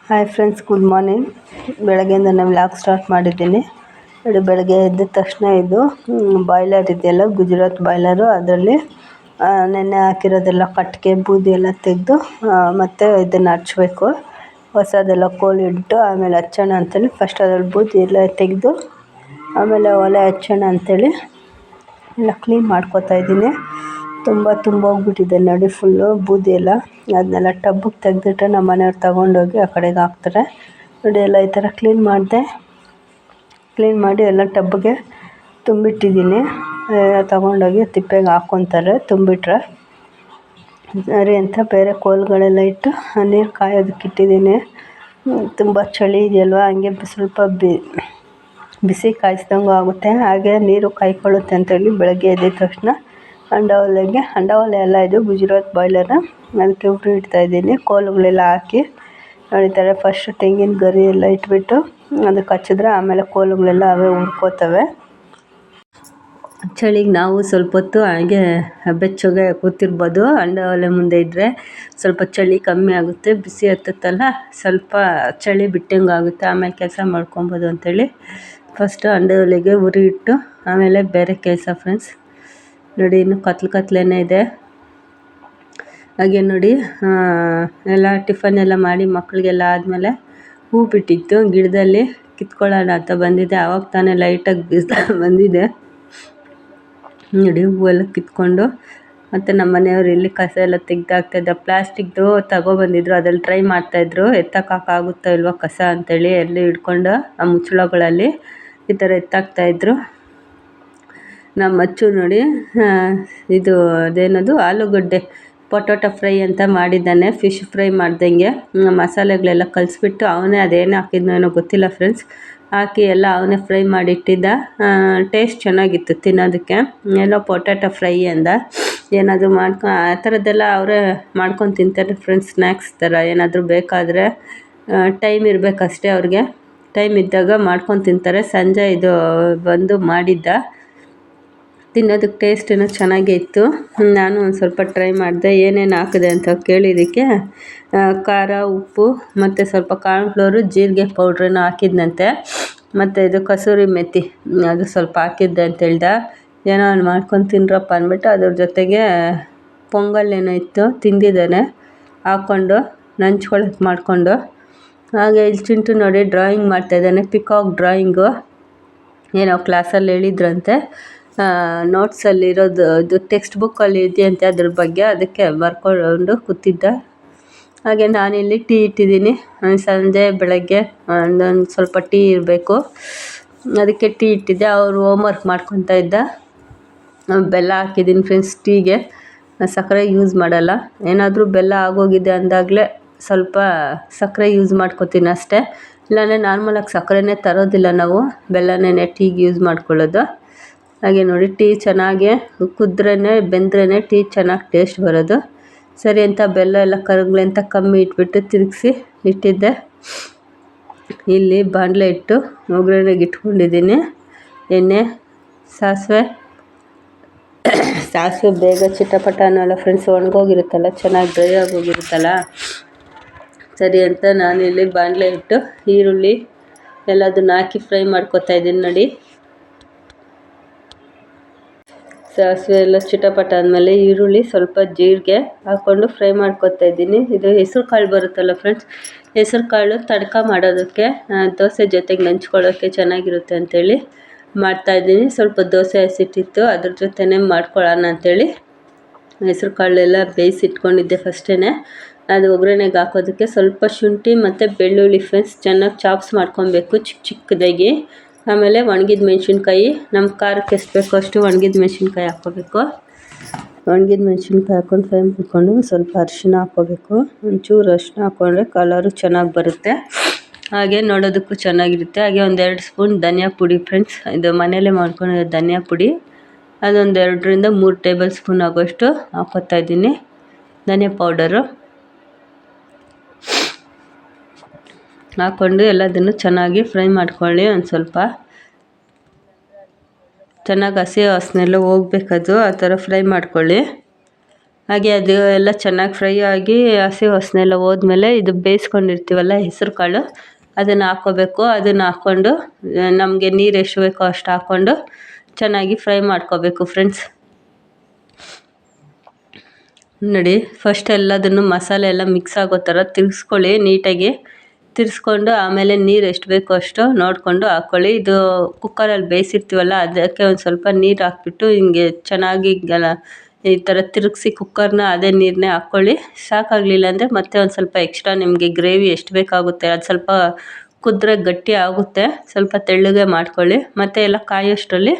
Hi friends, good morning. ಬೆಳಗ್ಗೆಯಿಂದ ನಾನು vlog start ಮಾಡಿದ್ದೀನಿ ನೋಡಿ. ಬೆಳಗ್ಗೆ ಎದ್ದ ತಕ್ಷಣ ಇದು ಬಾಯ್ಲರ್ ಇದೆಯಲ್ಲ, ಗುಜರಾತ್ ಬಾಯ್ಲರು, ಅದರಲ್ಲಿ ನೆನ್ನೆ ಹಾಕಿರೋದೆಲ್ಲ ಕಟ್ಟಿಗೆ ಬೂದಿ ಎಲ್ಲ ತೆಗೆದು ಮತ್ತು ಇದನ್ನು ಹಚ್ಬೇಕು. ಹೊಸದೆಲ್ಲ ಕೋಲು ಇಟ್ಟು ಆಮೇಲೆ ಹಚ್ಚೋಣ ಅಂತೇಳಿ ಫಸ್ಟ್ ಅದ್ರಲ್ಲಿ ಬೂದಿ ಎಲ್ಲ ತೆಗೆದು ಆಮೇಲೆ ಒಲೆ ಹಚ್ಚೋಣ ಅಂಥೇಳಿ ಎಲ್ಲ ಕ್ಲೀನ್ ಮಾಡ್ಕೋತಾ ಇದ್ದೀನಿ. ತುಂಬ ಹೋಗ್ಬಿಟ್ಟಿದೆ ನೋಡಿ, ಫುಲ್ಲು ಬೂದಿ ಎಲ್ಲ. ಅದನ್ನೆಲ್ಲ ಟಬ್ಬಿಗೆ ತೆಗೆದಿಟ್ಟರೆ ನಮ್ಮ ಮನೆಯವ್ರು ತಗೊಂಡೋಗಿ ಆ ಕಡೆಗೆ ಹಾಕ್ತಾರೆ ನೋಡಿ. ಎಲ್ಲ ಈ ಥರ ಕ್ಲೀನ್ ಮಾಡಿ ಎಲ್ಲ ಟಬ್ಬಿಗೆ ತುಂಬಿಟ್ಟಿದ್ದೀನಿ. ತಗೊಂಡೋಗಿ ತಿಪ್ಪೆಗೆ ಹಾಕ್ಕೊತಾರೆ ತುಂಬಿಟ್ರೆ ಸರಿ ಅಂತ. ಬೇರೆ ಕೋಲುಗಳೆಲ್ಲ ಇಟ್ಟು ನೀರು ಕಾಯೋದಕ್ಕೆ ಇಟ್ಟಿದ್ದೀನಿ. ತುಂಬ ಚಳಿ ಇದೆಯಲ್ವ, ಹಂಗೆ ಸ್ವಲ್ಪ ಬಿಸಿ ಕಾಯಿಸ್ದಂಗೂ ಆಗುತ್ತೆ, ಹಾಗೆ ನೀರು ಕಾಯ್ಕೊಳ್ಳುತ್ತೆ ಅಂತೇಳಿ ಬೆಳಗ್ಗೆ ಎದ್ದ ತಕ್ಷಣ ಹಂಡ ಒಲೆ ಎಲ್ಲ ಇದು ಗುಜರಾತ್ ಬಾಯ್ಲರ್, ಅದಕ್ಕೆ ಉರಿ ಇಡ್ತಾಯಿದ್ದೀನಿ. ಕೋಲುಗಳೆಲ್ಲ ಹಾಕಿ ನೋಡಿತಾರೆ. ಫಸ್ಟ್ ತೆಂಗಿನ ಗರಿ ಎಲ್ಲ ಇಟ್ಬಿಟ್ಟು ಅದಕ್ಕೆ ಹಚ್ಚಿದ್ರೆ ಆಮೇಲೆ ಕೋಲುಗಳೆಲ್ಲ ಅವೇ ಉರ್ಕೋತವೆ. ಚಳಿಗೆ ನಾವು ಸ್ವಲ್ಪ ಹೊತ್ತು ಹಾಗೆ ಬೆಚ್ಚಗೆ ಕೂತಿರ್ಬೋದು. ಹಂಡ ಒಲೆ ಮುಂದೆ ಇದ್ದರೆ ಸ್ವಲ್ಪ ಚಳಿ ಕಮ್ಮಿ ಆಗುತ್ತೆ, ಬಿಸಿ ಹತ್ತುತ್ತಲ್ಲ ಸ್ವಲ್ಪ ಚಳಿ ಬಿಟ್ಟಂಗೆ ಆಗುತ್ತೆ, ಆಮೇಲೆ ಕೆಲಸ ಮಾಡ್ಕೊಬೋದು ಅಂಥೇಳಿ ಫಸ್ಟು ಹಂಡ ಒಲೆಗೆ ಉರಿ ಇಟ್ಟು ಆಮೇಲೆ ಬೇರೆ ಕೆಲಸ ಫ್ರೆಂಡ್ಸ್. ನೋಡಿ, ಇನ್ನು ಕತ್ಲೇನೇ ಇದೆ. ಹಾಗೆ ನೋಡಿ, ಎಲ್ಲ ಟಿಫನ್ ಎಲ್ಲ ಮಾಡಿ ಮಕ್ಕಳಿಗೆಲ್ಲ ಆದಮೇಲೆ ಹೂ ಬಿಟ್ಟಿತ್ತು ಗಿಡದಲ್ಲಿ, ಕಿತ್ಕೊಳ್ಳೋಣ ಅಂತ ಬಂದಿದ್ದೆ. ಆವಾಗ ತಾನೇ ಲೈಟಾಗಿ ಬಂದಿದೆ ನೋಡಿ. ಹೂವೆಲ್ಲ ಕಿತ್ಕೊಂಡು ಮತ್ತು ನಮ್ಮ ಮನೆಯವರು ಇಲ್ಲಿ ಕಸ ಎಲ್ಲ ತೆಗ್ದಾಕ್ತಾಯಿದ್ದ. ಪ್ಲಾಸ್ಟಿಕ್ದು ತಗೊಬಂದಿದ್ರು, ಅದ್ರಲ್ಲಿ ಟ್ರೈ ಮಾಡ್ತಾಯಿದ್ರು ಎತ್ತಕ್ಕಾಗುತ್ತೋ ಇಲ್ವೋ ಕಸ ಅಂಥೇಳಿ. ಎಲ್ಲಿ ಹಿಡ್ಕೊಂಡು ಆ ಮುಚ್ಚಳಗಳಲ್ಲಿ ಈ ಥರ ಎತ್ತಾಕ್ತಾಯಿದ್ರು. ನಮ್ಮ ಅಚ್ಚು ನೋಡಿ, ಇದು ಅದೇನದು ಆಲೂಗಡ್ಡೆ ಪೊಟೊಟೊ ಫ್ರೈ ಅಂತ ಮಾಡಿದ್ದಾನೆ. ಫಿಶ್ ಫ್ರೈ ಮಾಡ್ದಂಗೆ ಮಸಾಲೆಗಳೆಲ್ಲ ಕಲಿಸ್ಬಿಟ್ಟು ಅವನೇ ಅದೇನು ಹಾಕಿದ್ನೋ ಏನೋ ಗೊತ್ತಿಲ್ಲ ಫ್ರೆಂಡ್ಸ್, ಹಾಕಿ ಎಲ್ಲ ಅವನೇ ಫ್ರೈ ಮಾಡಿಟ್ಟಿದ್ದ. ಟೇಸ್ಟ್ ಚೆನ್ನಾಗಿತ್ತು ತಿನ್ನೋದಕ್ಕೆ. ಏನೋ ಪೊಟ್ಯಾಟೊ ಫ್ರೈ ಅಂದ. ಏನಾದರೂ ಆ ಥರದ್ದೆಲ್ಲ ಅವರೇ ಮಾಡ್ಕೊಂಡು ತಿಂತಾರೆ ಫ್ರೆಂಡ್ಸ್, ಸ್ನ್ಯಾಕ್ಸ್ ಥರ. ಏನಾದರೂ ಬೇಕಾದರೆ ಟೈಮ್ ಇರಬೇಕಷ್ಟೇ ಅವ್ರಿಗೆ, ಟೈಮ್ ಇದ್ದಾಗ ಮಾಡ್ಕೊಂಡು ತಿಂತಾರೆ. ಸಂಜೆ ಇದು ಬಂದು ಮಾಡಿದ್ದ, ತಿನ್ನೋದಕ್ಕೆ ಟೇಸ್ಟ್ ಏನೋ ಚೆನ್ನಾಗೇ ಇತ್ತು. ನಾನು ಒಂದು ಸ್ವಲ್ಪ ಟ್ರೈ ಮಾಡಿದೆ. ಏನೇನು ಹಾಕಿದೆ ಅಂತ ಕೇಳಿದ್ದಕ್ಕೆ ಖಾರ, ಉಪ್ಪು ಮತ್ತು ಸ್ವಲ್ಪ ಕಾರ್ನ್ಫ್ಲೋರು, ಜೀರಿಗೆ ಪೌಡ್ರನ್ನ ಹಾಕಿದ್ನಂತೆ. ಮತ್ತು ಇದು ಕಸೂರಿ ಮೆಥಿ ಅದು ಸ್ವಲ್ಪ ಹಾಕಿದ್ದೆ ಅಂತ ಹೇಳ್ದ. ಏನೋ ಮಾಡ್ಕೊಂಡು ತಿನ್ರಪ್ಪ ಅಂದ್ಬಿಟ್ಟು ಅದ್ರ ಜೊತೆಗೆ ಪೊಂಗಲ್ ಏನೋ ಇತ್ತು ತಿಂದಿದ್ದಾನೆ ಹಾಕ್ಕೊಂಡು ನಂಚ್ಕೊಳಕ್ಕೆ ಮಾಡಿಕೊಂಡು. ಹಾಗೆ ಇಲ್ಲಿ ಚಿಂಟು ನೋಡಿ ಡ್ರಾಯಿಂಗ್ ಮಾಡ್ತಾಯಿದ್ದಾನೆ, ಪಿಕಾಕ್ ಡ್ರಾಯಿಂಗು. ಏನೋ ಕ್ಲಾಸಲ್ಲಿ ಹೇಳಿದ್ರಂತೆ, ನೋಟ್ಸಲ್ಲಿರೋದು ಇದು ಟೆಕ್ಸ್ಟ್ ಬುಕ್ಕಲ್ಲಿ ಇದೆಯಂತೆ ಅದ್ರ ಬಗ್ಗೆ, ಅದಕ್ಕೆ ಬರ್ಕೊಂಡು ಕೂತಿದ್ದ. ಹಾಗೆ ನಾನಿಲ್ಲಿ ಟೀ ಇಟ್ಟಿದ್ದೀನಿ. ಸಂಜೆ ಬೆಳಗ್ಗೆ ಒಂದೊಂದು ಸ್ವಲ್ಪ ಟೀ ಇರಬೇಕು, ಅದಕ್ಕೆ ಟೀ ಇಟ್ಟಿದ್ದೆ. ಅವರು ಹೋಮ್ವರ್ಕ್ ಮಾಡ್ಕೊತಾ ಇದ್ದ. ಬೆಲ್ಲ ಹಾಕಿದ್ದೀನಿ ಫ್ರೆಂಡ್ಸ್ ಟೀಗೆ, ಸಕ್ಕರೆ ಯೂಸ್ ಮಾಡಲ್ಲ. ಏನಾದರೂ ಬೆಲ್ಲ ಆಗೋಗಿದೆ ಅಂದಾಗಲೇ ಸ್ವಲ್ಪ ಸಕ್ಕರೆ ಯೂಸ್ ಮಾಡ್ಕೊತೀನಿ ಅಷ್ಟೇ, ಇಲ್ಲಾಂದರೆ ನಾರ್ಮಲಾಗಿ ಸಕ್ಕರೆನೇ ತರೋದಿಲ್ಲ ನಾವು, ಬೆಲ್ಲನೇ ಟೀಗೆ ಯೂಸ್ ಮಾಡ್ಕೊಳ್ಳೋದು. ಹಾಗೆ ನೋಡಿ, ಟೀ ಚೆನ್ನಾಗಿ ಕುದ್ರೇ ಬೆಂದ್ರೇ ಟೀ ಚೆನ್ನಾಗಿ ಟೇಸ್ಟ್ ಬರೋದು. ಸರಿ ಅಂತ ಬೆಲ್ಲ ಎಲ್ಲ ಕರಗಲಿ ಅಂತ ಕಮ್ಮಿ ಇಟ್ಬಿಟ್ಟು ತಿರುಗಿಸಿ ಇಟ್ಟಿದ್ದೆ. ಇಲ್ಲಿ ಬಾಣಲೆ ಇಟ್ಟು ಒಗ್ಗರಣೆಗೆ ಇಟ್ಕೊಂಡಿದ್ದೀನಿ. ಎಣ್ಣೆ, ಸಾಸಿವೆ ಬೇಗ ಚಿಟಪಟ ಅನ್ನೋಲ್ಲ ಫ್ರೆಂಡ್ಸ್, ಒಣಗೋಗಿರುತ್ತಲ್ಲ, ಚೆನ್ನಾಗಿ ಡ್ರೈ ಆಗೋಗಿರುತ್ತಲ್ಲ. ಸರಿ ಅಂತ ನಾನಿಲ್ಲಿ ಬಾಣಲೆ ಇಟ್ಟು ಈರುಳ್ಳಿ ಎಲ್ಲದನ್ನ ಹಾಕಿ ಫ್ರೈ ಮಾಡ್ಕೊತಾ ಇದ್ದೀನಿ ನೋಡಿ. ಸಾಸಿವೆ ಎಲ್ಲ ಚಿಟಪಟ ಆದಮೇಲೆ ಈರುಳ್ಳಿ, ಸ್ವಲ್ಪ ಜೀರಿಗೆ ಹಾಕ್ಕೊಂಡು ಫ್ರೈ ಮಾಡ್ಕೊತಾ ಇದ್ದೀನಿ. ಇದು ಹೆಸ್ರು ಕಾಳು ಬರುತ್ತಲ್ಲ ಫ್ರೆಂಡ್ಸ್, ಹೆಸ್ರು ಕಾಳು ತಡ್ಕ ಮಾಡೋದಕ್ಕೆ, ದೋಸೆ ಜೊತೆಗೆ ನಂಚ್ಕೊಳ್ಳೋಕ್ಕೆ ಚೆನ್ನಾಗಿರುತ್ತೆ ಅಂಥೇಳಿ ಮಾಡ್ತಾಯಿದ್ದೀನಿ. ಸ್ವಲ್ಪ ದೋಸೆ ಹಸಿಟ್ಟಿತ್ತು, ಅದ್ರ ಜೊತೆನೇ ಮಾಡ್ಕೊಳ್ಳೋಣ ಅಂಥೇಳಿ ಹೆಸ್ರು ಕಾಳೆಲ್ಲ ಬೇಯಿಸಿಟ್ಕೊಂಡಿದ್ದೆ ಫಸ್ಟೇ. ಅದು ಒಗ್ಗರಣೆಗೆ ಹಾಕೋದಕ್ಕೆ ಸ್ವಲ್ಪ ಶುಂಠಿ ಮತ್ತು ಬೆಳ್ಳುಳ್ಳಿ ಫ್ರೆಂಡ್ಸ್ ಚೆನ್ನಾಗಿ ಚಾಪ್ಸ್ ಮಾಡ್ಕೊಬೇಕು ಚಿಕ್ಕದಾಗಿ. ಆಮೇಲೆ ಒಣಗಿದ ಮೆಣಸಿನ್ಕಾಯಿ, ನಮ್ಮ ಖಾರಕ್ಕೆ ಎಷ್ಟು ಬೇಕೋ ಅಷ್ಟು ಒಣಗಿದ ಮೆಣಸಿನ್ಕಾಯಿ ಹಾಕ್ಕೋಬೇಕು. ಒಣಗಿದ ಮೆಣಸಿನ್ಕಾಯಿ ಹಾಕ್ಕೊಂಡು ಫ್ರೈ ಮಾಡಿಕೊಂಡು ಸ್ವಲ್ಪ ಅರಿಶಿನ ಹಾಕ್ಕೋಬೇಕು. ಒಂಚೂರು ಅರಿಶಿನ ಹಾಕ್ಕೊಂಡ್ರೆ ಕಲರು ಚೆನ್ನಾಗಿ ಬರುತ್ತೆ, ಹಾಗೆ ನೋಡೋದಕ್ಕೂ ಚೆನ್ನಾಗಿರುತ್ತೆ. ಹಾಗೆ 1-2 ಸ್ಪೂನ್ ಧನಿಯಾ ಪುಡಿ ಫ್ರೆಂಡ್ಸ್, ಇದು ಮನೆಯಲ್ಲೇ ಮಾಡ್ಕೊಂಡಿರೋ ಧನಿಯಾ ಪುಡಿ, ಅದೊಂದು 2ರಿಂದ 3 ಟೇಬಲ್ ಸ್ಪೂನ್ ಆಗೋಷ್ಟು ಹಾಕ್ಕೋತಾ ಇದ್ದೀನಿ. ಧನಿಯಾ ಪೌಡರು ಹಾಕ್ಕೊಂಡು ಎಲ್ಲದನ್ನು ಚೆನ್ನಾಗಿ ಫ್ರೈ ಮಾಡ್ಕೊಳ್ಳಿ. ಒಂದು ಸ್ವಲ್ಪ ಚೆನ್ನಾಗಿ ಹಸಿ ವಾಸನೆ ಎಲ್ಲ ಹೋಗ್ಬೇಕದು, ಆ ಥರ ಫ್ರೈ ಮಾಡ್ಕೊಳ್ಳಿ. ಹಾಗೆ ಅದು ಎಲ್ಲ ಚೆನ್ನಾಗಿ ಫ್ರೈ ಆಗಿ ಹಸಿ ವಾಸನೆ ಎಲ್ಲ ಹೋದ್ಮೇಲೆ ಇದು ಬೇಯಿಸ್ಕೊಂಡಿರ್ತೀವಲ್ಲ ಹೆಸ್ರು ಕಾಳು ಅದನ್ನು ಹಾಕ್ಕೋಬೇಕು. ಅದನ್ನು ಹಾಕ್ಕೊಂಡು ನಮಗೆ ನೀರು ಎಷ್ಟು ಬೇಕೋ ಅಷ್ಟು ಹಾಕ್ಕೊಂಡು ಚೆನ್ನಾಗಿ ಫ್ರೈ ಮಾಡ್ಕೋಬೇಕು ಫ್ರೆಂಡ್ಸ್. ನೋಡಿ ಫಸ್ಟ್ ಎಲ್ಲದನ್ನು ಮಸಾಲೆ ಎಲ್ಲ ಮಿಕ್ಸ್ ಆಗೋ ಥರ ತಿರ್ಗಿಸ್ಕೊಳ್ಳಿ ನೀಟಾಗಿ. ತಿರ್ಸ್ಕೊಂಡು ಆಮೇಲೆ ನೀರು ಎಷ್ಟು ಬೇಕೋ ಅಷ್ಟು ನೋಡಿಕೊಂಡು ಹಾಕ್ಕೊಳ್ಳಿ. ಇದು ಕುಕ್ಕರಲ್ಲಿ ಬೇಯಿಸಿರ್ತೀವಲ್ಲ ಅದಕ್ಕೆ ಒಂದು ಸ್ವಲ್ಪ ನೀರು ಹಾಕ್ಬಿಟ್ಟು ಹಿಂಗೆ ಚೆನ್ನಾಗಿ ಈ ಥರ ತಿರುಗಿಸಿ ಕುಕ್ಕರ್ನ ಅದೇ ನೀರನ್ನೇ ಹಾಕ್ಕೊಳ್ಳಿ. ಸಾಕಾಗಲಿಲ್ಲ ಅಂದರೆ ಮತ್ತೆ ಒಂದು ಸ್ವಲ್ಪ ಎಕ್ಸ್ಟ್ರಾ ನಿಮಗೆ ಗ್ರೇವಿ ಎಷ್ಟು ಬೇಕಾಗುತ್ತೆ ಅದು ಸ್ವಲ್ಪ ಕುದ್ರೆ ಗಟ್ಟಿ ಆಗುತ್ತೆ, ಸ್ವಲ್ಪ ತೆಳ್ಳಗೆ ಮಾಡ್ಕೊಳ್ಳಿ. ಮತ್ತು ಎಲ್ಲ ಕಾಯೋಷ್ಟರಲ್ಲಿ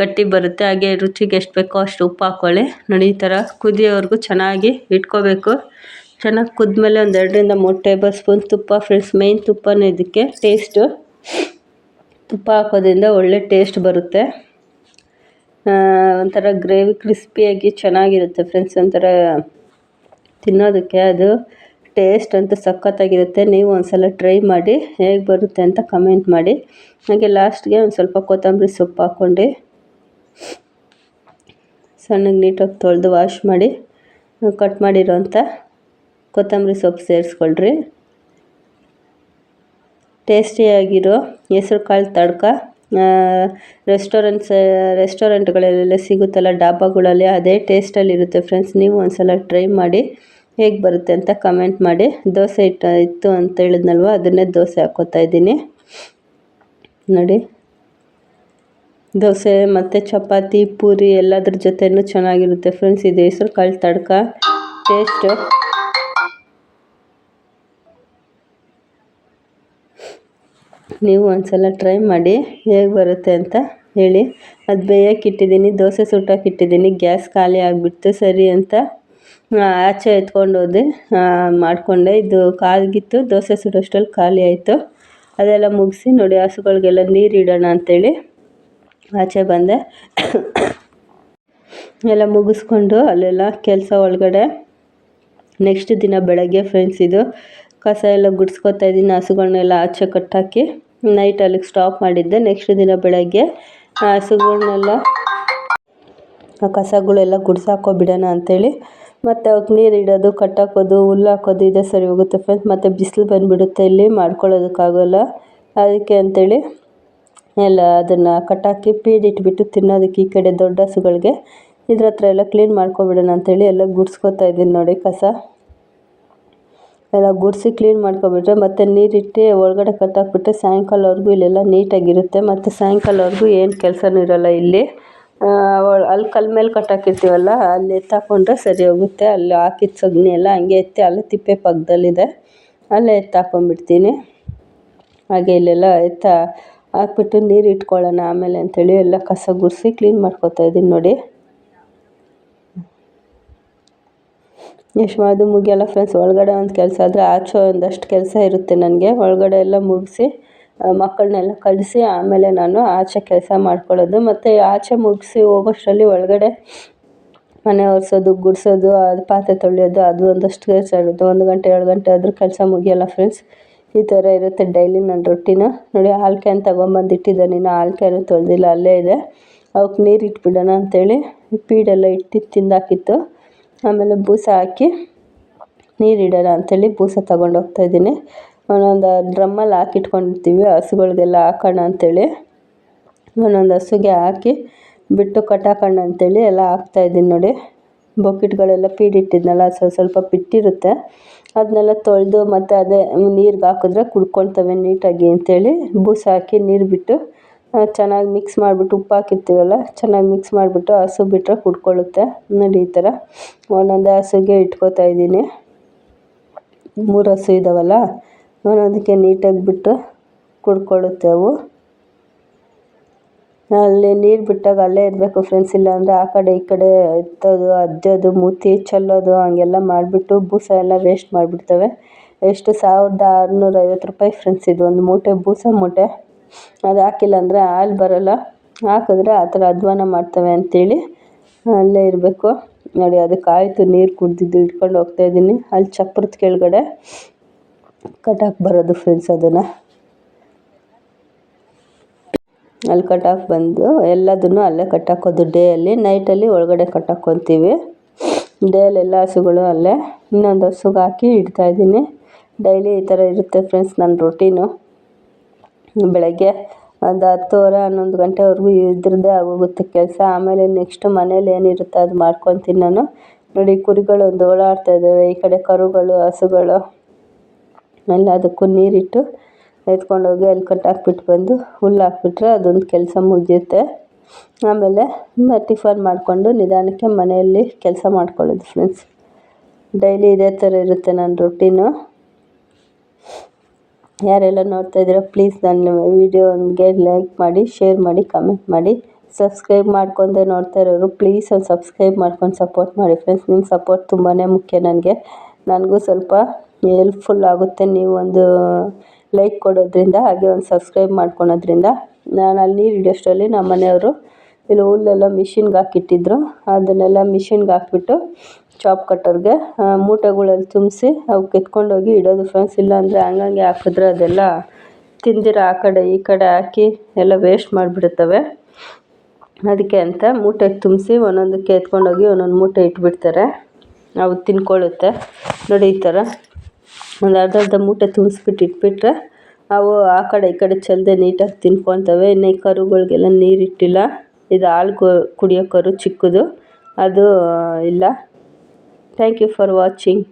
ಗಟ್ಟಿ ಬರುತ್ತೆ. ಹಾಗೆ ರುಚಿಗೆ ಎಷ್ಟು ಬೇಕೋ ಅಷ್ಟು ಉಪ್ಪು ಹಾಕ್ಕೊಳ್ಳಿ. ನೋಡಿ ಈ ಥರ ಕುದಿಯೋವರೆಗೂ ಚೆನ್ನಾಗಿ ಇಟ್ಕೋಬೇಕು. ಚೆನ್ನಾಗಿ ಕುದ್ಮೇಲೆ ಒಂದು 2-3 ಟೇಬಲ್ ಸ್ಪೂನ್ ತುಪ್ಪ ಫ್ರೆಂಡ್ಸ್, ಮೇಯ್ನ್ ತುಪ್ಪನೇ ಇದಕ್ಕೆ ಟೇಸ್ಟು. ತುಪ್ಪ ಹಾಕೋದ್ರಿಂದ ಒಳ್ಳೆ ಟೇಸ್ಟ್ ಬರುತ್ತೆ. ಒಂಥರ ಗ್ರೇವಿ ಕ್ರಿಸ್ಪಿಯಾಗಿ ಚೆನ್ನಾಗಿರುತ್ತೆ ಫ್ರೆಂಡ್ಸ್. ಒಂಥರ ತಿನ್ನೋದಕ್ಕೆ ಅದು ಟೇಸ್ಟ್ ಅಂತೂ ಸಖತ್ತಾಗಿರುತ್ತೆ. ನೀವು ಒಂದ್ಸಲ ಟ್ರೈ ಮಾಡಿ ಹೇಗೆ ಬರುತ್ತೆ ಅಂತ ಕಮೆಂಟ್ ಮಾಡಿ. ಹಾಗೆ ಲಾಸ್ಟ್ಗೆ ಒಂದು ಸ್ವಲ್ಪ ಕೊತ್ತಂಬರಿ ಸೊಪ್ಪು ಹಾಕ್ಕೊಂಡು ಸಣ್ಣಗೆ ನೀಟಾಗಿ ತೊಳೆದು ವಾಶ್ ಮಾಡಿ ಕಟ್ ಮಾಡಿರೋಂಥ ಕೊತ್ತಂಬರಿ ಸೊಪ್ಪು ಸೇರಿಸ್ಕೊಳ್ರಿ. ಟೇಸ್ಟಿಯಾಗಿರೋ ಹೆಸ್ರು ಕಾಳು ತಡ್ಕ ರೆಸ್ಟೋರೆಂಟ್ಗಳಲ್ಲೆಲ್ಲ ಸಿಗುತ್ತಲ್ಲ ಡಾಬಾಗಳಲ್ಲಿ, ಅದೇ ಟೇಸ್ಟಲ್ಲಿರುತ್ತೆ ಫ್ರೆಂಡ್ಸ್. ನೀವು ಒಂದ್ಸಲ ಟ್ರೈ ಮಾಡಿ ಹೇಗೆ ಬರುತ್ತೆ ಅಂತ ಕಮೆಂಟ್ ಮಾಡಿ. ದೋಸೆ ಇತ್ತು ಅಂತ ಹೇಳಿದ್ನಲ್ವ, ಅದನ್ನೇ ದೋಸೆ ಹಾಕ್ಕೋತಾ ಇದ್ದೀನಿ ನೋಡಿ. ದೋಸೆ ಮತ್ತು ಚಪಾತಿ ಪೂರಿ ಎಲ್ಲದ್ರ ಜೊತೆನೂ ಚೆನ್ನಾಗಿರುತ್ತೆ ಫ್ರೆಂಡ್ಸ್ ಇದು ಹೆಸ್ರು ಕಾಳು ತಡ್ಕ ಟೇಸ್ಟು. ನೀವು ಒಂದ್ಸಲ ಟ್ರೈ ಮಾಡಿ ಹೇಗೆ ಬರುತ್ತೆ ಅಂತ ಹೇಳಿ. ಅದು ಬೇಯಕ್ಕೆ ಇಟ್ಟಿದ್ದೀನಿ, ದೋಸೆ ಸುಟ್ಟಕ್ಕೆ ಇಟ್ಟಿದ್ದೀನಿ. ಗ್ಯಾಸ್ ಖಾಲಿ ಆಗಿಬಿಡ್ತು ಸರಿ ಅಂತ ಆಚೆ ಎತ್ಕೊಂಡು ಹೋದೆ, ಮಾಡಿಕೊಂಡೆ. ಇದು ಕಾಗಿತ್ತು, ದೋಸೆ ಸುಡೋಷ್ಟರಲ್ಲಿ ಖಾಲಿ ಆಯಿತು. ಅದೆಲ್ಲ ಮುಗಿಸಿ ನೋಡಿ ಹಸುಗಳಿಗೆಲ್ಲ ನೀರು ಇಡೋಣ ಅಂಥೇಳಿ ಆಚೆ ಬಂದೆ. ಎಲ್ಲ ಮುಗಿಸ್ಕೊಂಡು ಅಲ್ಲೆಲ್ಲ ಕೆಲಸ ಒಳಗಡೆ ನೆಕ್ಸ್ಟ್ ದಿನ ಬೆಳಗ್ಗೆ ಫ್ರೆಂಡ್ಸ್ ಇದು ಕಸ ಎಲ್ಲ ಗುಡಿಸ್ಕೊತಾ ಇದ್ದೀನಿ. ಹಸುಗಳನ್ನೆಲ್ಲ ಆಚೆ ಕಟ್ಟಾಕಿ ನೈಟ್ ಅಲ್ಲಿಗೆ ಸ್ಟಾಪ್ ಮಾಡಿದ್ದೆ. ನೆಕ್ಸ್ಟ್ ದಿನ ಬೆಳಗ್ಗೆ ಹಸುಗಳನ್ನೆಲ್ಲ ಕಸಗಳೆಲ್ಲ ಗುಡ್ಸಾಕೋಬಿಡೋಣ ಅಂಥೇಳಿ ಮತ್ತು ಅವಕ್ಕೆ ನೀರು ಇಡೋದು, ಕಟ್ಟಾಕೋದು, ಹುಲ್ಲು ಹಾಕೋದು ಇದೇ ಸರಿ ಹೋಗುತ್ತೆ ಫ್ರೆಂಡ್ಸ್. ಮತ್ತು ಬಿಸಿಲು ಬಂದುಬಿಡುತ್ತೆ, ಇಲ್ಲಿ ಮಾಡ್ಕೊಳ್ಳೋದಕ್ಕಾಗೋಲ್ಲ. ಅದಕ್ಕೆ ಅಂಥೇಳಿ ಎಲ್ಲ ಅದನ್ನು ಕಟ್ಟಾಕಿ ಇಟ್ಬಿಟ್ಟು ತಿನ್ನೋದಕ್ಕೆ ಈ ಕಡೆ ದೊಡ್ಡ ಹಸುಗಳಿಗೆ ಇದ್ರ ಹತ್ರ ಎಲ್ಲ ಕ್ಲೀನ್ ಮಾಡ್ಕೊಬಿಡೋಣ ಅಂಥೇಳಿ ಎಲ್ಲ ಗುಡ್ಸ್ಕೊತಾ ಇದ್ದೀನಿ ನೋಡಿ. ಕಸ ಎಲ್ಲ ಗುಡಿಸಿ ಕ್ಲೀನ್ ಮಾಡ್ಕೊಬಿಟ್ರೆ ಮತ್ತು ನೀರಿಟ್ಟು ಒಳಗಡೆ ಕಟ್ಟಾಕ್ಬಿಟ್ರೆ ಸಾಯಂಕಾಲವರೆಗೂ ಇಲ್ಲೆಲ್ಲ ನೀಟಾಗಿರುತ್ತೆ. ಮತ್ತು ಸಾಯಂಕಾಲವರೆಗೂ ಏನು ಕೆಲಸನೂ ಇರೋಲ್ಲ ಇಲ್ಲಿ. ಅಲ್ಲಿ ಕಲ್ ಮೇಲೆ ಕಟ್ಟಾಕಿರ್ತೀವಲ್ಲ ಅಲ್ಲಿ ಎತ್ತಾಕೊಂಡ್ರೆ ಸರಿ ಹೋಗುತ್ತೆ. ಅಲ್ಲಿ ಹಾಕಿದ ಸಗಣಿ ಎಲ್ಲ ಹಂಗೆ ಎತ್ತಿ ಅಲ್ಲೇ ತಿಪ್ಪೆ ಪಕ್ಕದಲ್ಲಿದೆ, ಅಲ್ಲೇ ಎತ್ತಾಕೊಂಡ್ಬಿಡ್ತೀನಿ. ಹಾಗೆ ಇಲ್ಲೆಲ್ಲ ಹಾಕ್ಬಿಟ್ಟು ನೀರು ಇಟ್ಕೊಳ್ಳೋಣ ಆಮೇಲೆ ಅಂಥೇಳಿ ಎಲ್ಲ ಕಸ ಗುಡಿಸಿ ಕ್ಲೀನ್ ಮಾಡ್ಕೊತಾ ಇದ್ದೀನಿ ನೋಡಿ. ಎಷ್ಟು ಮಾಡೋದು ಮುಗಿಯಲ್ಲ ಫ್ರೆಂಡ್ಸ್. ಒಳಗಡೆ ಒಂದು ಕೆಲಸ ಆದರೆ ಆಚೆ ಒಂದಷ್ಟು ಕೆಲಸ ಇರುತ್ತೆ ನನಗೆ. ಒಳಗಡೆ ಎಲ್ಲ ಮುಗಿಸಿ ಮಕ್ಕಳನ್ನೆಲ್ಲ ಕಳಿಸಿ ಆಮೇಲೆ ನಾನು ಆಚೆ ಕೆಲಸ ಮಾಡ್ಕೊಳ್ಳೋದು. ಮತ್ತು ಆಚೆ ಮುಗಿಸಿ ಹೋಗೋಷ್ಟರಲ್ಲಿ ಒಳಗಡೆ ಮನೆ ಒರೆಸೋದು, ಗುಡಿಸೋದು, ಅದು ಪಾತ್ರೆ ತೊಳೆಯೋದು, ಅದು ಒಂದಷ್ಟು ಕೆಲಸ ಇರುತ್ತೆ. 1 ಗಂಟೆ 2 ಗಂಟೆ ಆದರೂ ಕೆಲಸ ಮುಗಿಯಲ್ಲ ಫ್ರೆಂಡ್ಸ್. ಈ ಥರ ಇರುತ್ತೆ ಡೈಲಿ ನನ್ನ ರೊಟೀನು ನೋಡಿ. ಹಾಲು ಕ್ಯಾನ್ ತೊಗೊಂಬಂದು ಇಟ್ಟಿದ್ದಾನೆ, ಇನ್ನು ಹಾಲು ಕ್ಯಾನು ತೊಳೆದಿಲ್ಲ, ಅಲ್ಲೇ ಇದೆ. ಅವಕ್ಕೆ ನೀರು ಇಟ್ಬಿಡೋಣ ಅಂಥೇಳಿ ಫೀಡೆಲ್ಲ ಇಟ್ಟು ತಿಂದಾಕಿತ್ತು. ಆಮೇಲೆ ಬೂಸ ಹಾಕಿ ನೀರಿಡೋಣ ಅಂಥೇಳಿ ಬೂಸ ತೊಗೊಂಡೋಗ್ತಾಯಿದ್ದೀನಿ. ಒಂದೊಂದು ಡ್ರಮ್ಮಲ್ಲಿ ಹಾಕಿಟ್ಕೊಂಡಿರ್ತೀವಿ ಹಸುಗಳಿಗೆಲ್ಲ ಹಾಕೋಣ ಅಂಥೇಳಿ. ಒಂದೊಂದು ಹಸುಗೆ ಹಾಕಿ ಬಿಟ್ಟು ಕಟ್ಟಾಕೋಣ ಅಂಥೇಳಿ ಎಲ್ಲ ಹಾಕ್ತಾಯಿದ್ದೀನಿ ನೋಡಿ. ಬಕೆಟ್ಗಳೆಲ್ಲ ಇಟ್ಟಿದ್ನಲ್ಲ ಸ್ವಲ್ಪ ಬಿಟ್ಟಿರುತ್ತೆ, ಅದನ್ನೆಲ್ಲ ತೊಳೆದು ಮತ್ತು ಅದೇ ನೀರಿಗೆ ಹಾಕಿದ್ರೆ ಕುಡ್ಕೊಳ್ತವೆ ನೀಟಾಗಿ ಅಂಥೇಳಿ ಬೂಸ ಹಾಕಿ ನೀರು ಬಿಟ್ಟು ಚೆನ್ನಾಗಿ ಮಿಕ್ಸ್ ಮಾಡಿಬಿಟ್ಟು ಉಪ್ಪು ಹಾಕಿರ್ತೀವಲ್ಲ ಚೆನ್ನಾಗಿ ಮಿಕ್ಸ್ ಮಾಡಿಬಿಟ್ಟು ಹಸು ಬಿಟ್ಟರೆ ಕುಡ್ಕೊಳ್ಳುತ್ತೆ ನೋಡಿ. ಈ ಥರ ಒಂದೊಂದೇ ಹಸುಗೆ ಇಟ್ಕೋತಾ ಇದ್ದೀನಿ. 3 ಹಸು ಇದ್ದಾವಲ್ಲ, ಒಂದೊಂದಕ್ಕೆ ನೀಟಾಗಿ ಬಿಟ್ಟು ಕುಡ್ಕೊಳ್ಳುತ್ತೆ ಅವು. ಅಲ್ಲಿ ನೀರು ಬಿಟ್ಟಾಗ ಅಲ್ಲೇ ಇರಬೇಕು ಫ್ರೆಂಡ್ಸ್, ಇಲ್ಲಾಂದರೆ ಆ ಕಡೆ ಈ ಕಡೆ ಎತ್ತೋದು, ಅದ್ದೋದು, ಮೂತಿ ಚೆಲ್ಲೋದು ಹಂಗೆಲ್ಲ ಮಾಡಿಬಿಟ್ಟು ಬೂಸ ಎಲ್ಲ ವೇಸ್ಟ್ ಮಾಡಿಬಿಡ್ತವೆ. ಎಷ್ಟು 1650 ರೂಪಾಯಿ ಫ್ರೆಂಡ್ಸ್ ಇದು ಒಂದು ಮೂಟೆ ಬೂಸ ಮೂಟೆ. ಅದು ಹಾಕಿಲ್ಲ ಅಂದರೆ ಹಾಲು ಬರೋಲ್ಲ, ಹಾಕಿದ್ರೆ ಆ ಥರ ಅಧ್ವಾನ ಮಾಡ್ತವೆ ಅಂಥೇಳಿ ಅಲ್ಲೇ ಇರಬೇಕು ನೋಡಿ. ಅದಕ್ಕೆ ಆಯಿತು ನೀರು ಕುಡ್ದಿದ್ದು ಇಟ್ಕೊಂಡು ಹೋಗ್ತಾಯಿದ್ದೀನಿ. ಅಲ್ಲಿ ಚಪ್ರದ ಕೆಳಗಡೆ ಕಟ್ಟಾಕಿ ಬರೋದು ಫ್ರೆಂಡ್ಸ್. ಅದನ್ನು ಅಲ್ಲಿ ಕಟ್ಟಾಕಿ ಬಂದು ಎಲ್ಲದನ್ನು ಅಲ್ಲೇ ಕಟ್ಟಾಕೋದು. ಡೇಯಲ್ಲಿ ನೈಟಲ್ಲಿ ಒಳಗಡೆ ಕಟ್ಟಾಕ್ಕೊತೀವಿ. ಡೈಲೆಲ್ಲ ಹಸುಗಳು ಅಲ್ಲೇ ಇನ್ನೊಂದು ಹಸುಗೆ ಹಾಕಿ ಇಡ್ತಾಯಿದ್ದೀನಿ. ಡೈಲಿ ಈ ಥರ ಇರುತ್ತೆ ಫ್ರೆಂಡ್ಸ್ ನನ್ನ ರೊಟೀನು. ಬೆಳಗ್ಗೆ ಒಂದು 10:30 11 ಗಂಟೆವರೆಗೂ ಇದ್ರದ್ದೇ ಆಗೋಗುತ್ತೆ ಕೆಲಸ. ಆಮೇಲೆ ನೆಕ್ಸ್ಟ್ ಮನೇಲಿ ಏನಿರುತ್ತೆ ಅದು ಮಾಡ್ಕೊತೀನಿ ನಾನು. ನೋಡಿ ಕುರಿಗಳು ಒಂದು ಓಡಾಡ್ತಾ ಇದ್ದಾವೆ, ಈ ಕಡೆ ಕರುಗಳು ಹಸುಗಳು ಎಲ್ಲದಕ್ಕೂ ನೀರಿಟ್ಟು ಎತ್ಕೊಂಡೋಗಿ ಅಲ್ಲಿ ಕಟ್ಟಾಕ್ಬಿಟ್ಟು ಬಂದು ಹುಲ್ಲು ಹಾಕ್ಬಿಟ್ರೆ ಅದೊಂದು ಕೆಲಸ ಮುಗಿಯುತ್ತೆ. ಆಮೇಲೆ ಟಿಫನ್ ಮಾಡಿಕೊಂಡು ನಿಧಾನಕ್ಕೆ ಮನೆಯಲ್ಲಿ ಕೆಲಸ ಮಾಡ್ಕೊಳ್ಳೋದು ಫ್ರೆಂಡ್ಸ್. ಡೈಲಿ ಇದೇ ಥರ ಇರುತ್ತೆ ನನ್ನ ರೊಟೀನು. ಯಾರೆಲ್ಲ ನೋಡ್ತಾ ಇದ್ದೀರಾ ಪ್ಲೀಸ್ ನನ್ನ ವಿಡಿಯೋಗೆ ಲೈಕ್ ಮಾಡಿ, ಶೇರ್ ಮಾಡಿ, ಕಮೆಂಟ್ ಮಾಡಿ. ಸಬ್ಸ್ಕ್ರೈಬ್ ಮಾಡ್ಕೊಂಡೆ ನೋಡ್ತಾ ಇರೋರು ಪ್ಲೀಸ್ ಒಂದು ಸಬ್ಸ್ಕ್ರೈಬ್ ಮಾಡ್ಕೊಂಡು ಸಪೋರ್ಟ್ ಮಾಡಿ ಫ್ರೆಂಡ್ಸ್. ನಿಮ್ಮ ಸಪೋರ್ಟ್ ತುಂಬಾ ಮುಖ್ಯ ನನಗೂ ಸ್ವಲ್ಪ ಹೆಲ್ಪ್ಫುಲ್ ಆಗುತ್ತೆ ನೀವು ಒಂದು ಲೈಕ್ ಕೊಡೋದ್ರಿಂದ, ಹಾಗೆ ಒಂದು ಸಬ್ಸ್ಕ್ರೈಬ್ ಮಾಡ್ಕೊಳೋದ್ರಿಂದ. ನಾನು ಅಲ್ಲಿ ನೀರು ಹಿಡಿಯೋಷ್ಟರಲ್ಲಿ ನಮ್ಮ ಮನೆಯವರು ಇಲ್ಲಿ ಹುಲ್ಲೆಲ್ಲ ಮಿಷಿನ್ಗೆ ಹಾಕಿಟ್ಟಿದ್ರು, ಅದನ್ನೆಲ್ಲ ಮಿಷಿನ್ಗೆ ಹಾಕ್ಬಿಟ್ಟು ಚಾಪ್ ಕಟ್ಟರ್ಗೆ ಮೂಟೆಗಳಲ್ಲಿ ತುಂಬಿಸಿ ಅವಕ್ಕೆ ಎತ್ಕೊಂಡೋಗಿ ಇಡೋದು ಫ್ರೆಂಡ್ಸ್. ಇಲ್ಲಾಂದರೆ ಹಂಗಂಗೆ ಹಾಕಿದ್ರೆ ಅದೆಲ್ಲ ತಿಂದಿರ ಆ ಕಡೆ ಈ ಕಡೆ ಹಾಕಿ ಎಲ್ಲ ವೇಸ್ಟ್ ಮಾಡಿಬಿಡ್ತವೆ. ಅದಕ್ಕೆ ಅಂತ ಮೂಟೆಗೆ ತುಂಬಿಸಿ ಒಂದೊಂದಕ್ಕೆ ಎತ್ಕೊಂಡೋಗಿ ಒಂದೊಂದು ಮೂಟೆ ಇಟ್ಬಿಡ್ತಾರೆ, ಅವು ತಿನ್ಕೊಳ್ಳುತ್ತೆ. ನೋಡಿ ಈ ಥರ ಒಂದು ಅರ್ಧ ಮೂಟೆ ತುಂಬಿಸ್ಬಿಟ್ಟು ಇಟ್ಬಿಟ್ರೆ ಅವು ಆ ಕಡೆ ಈ ಕಡೆ ಚೆಲ್ಲದೆ ನೀಟಾಗಿ ತಿನ್ಕೊತವೆ. ಇನ್ನು ಈ ಕರುಗಳಿಗೆಲ್ಲ ನೀರಿಟ್ಟಿಲ್ಲ, ಇದು ಹಾಲು ಕುಡಿಯೋ ಕರು ಚಿಕ್ಕದು ಅದು ಇಲ್ಲ. Thank you for watching.